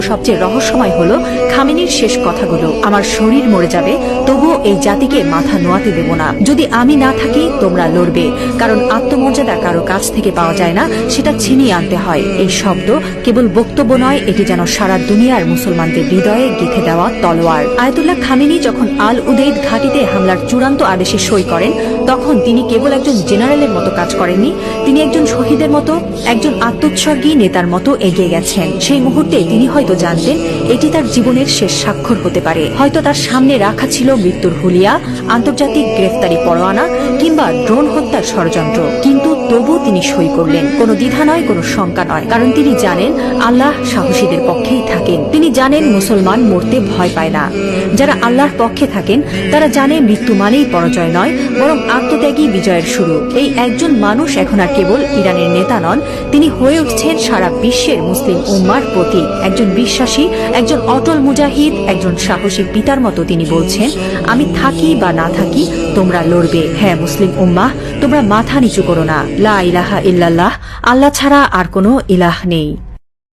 সবচেয়ে রহস্যময় হলো খামেনির শেষ কথাগুলো। আমার শরীর মরে যাবে, তবুও এই জাতিকে মাথা নোয়াতে দেব না। যদি আমি না থাকি তোমরা লড়বে, কারণ আত্মমর্যাদা কারো কাছ থেকে পাওয়া যায় না, সেটা ছিনিয়ে আনতে হয়। এই শব্দ কেবল বক্তব্য নয়, এটি যেন সারা দুনিয়ার মুসলমানদের হৃদয়ে গেঁথে দেওয়া তলোয়ার। আয়াতুল্লাহ খামেনি যখন আল উদেইদ ঘাঁটিতে হামলার চূড়ান্ত আদেশে সই করেন, তখন তিনি কেবল একজন জেনারেলের মতো কাজ করেননি, তিনি একজন শহীদের মতো, একজন আত্মোৎসর্গী নেতার মতো এগিয়ে গেছেন। সেই মুহূর্তে তিনি হয়তো জানতেন এটি তার জীবনের শেষ স্বাক্ষর হতে পারে। হয়তো তার সামনে রাখা ছিল মৃত্যুর হুলিয়া, আন্তর্জাতিক গ্রেফতারি পরোয়ানা কিংবা ড্রোন হত্যার ষড়যন্ত্র, কিন্তু তবু তিনি সই করলেন। কোনো দ্বিধা নয়, কোনো শঙ্কা নয়, কারণ তিনি জানেন আল্লাহ সাহসীদের পক্ষেই থাকেন। তিনি জানেন মুসলমান মরতে ভয় পায় না। যারা আল্লাহর পক্ষে থাকেন তারা জানে মৃত্যু মানেই পরাজয় নয়, বরং আত্মত্যাগী বিজয়ের শুরু। এই একজন মানুষ এখন আর কেবল ইরানের নেতা নন, তিনি হয়ে উঠছেন সারা বিশ্বের মুসলিম উম্মার প্রতীক। একজন বিশ্বাসী, একজন অটল মুজাহিদ, একজন সাহসী পিতার মতো তিনি বলছেন, আমি থাকি বা না থাকি তোমরা লড়বে। হ্যাঁ মুসলিম উম্মাহ, তোমরা মাথা নিচু করো না। লা ইলাহা ইল্লাল্লাহ, আল্লাহ ছাড়া আর কোনো ইলাহ নেই।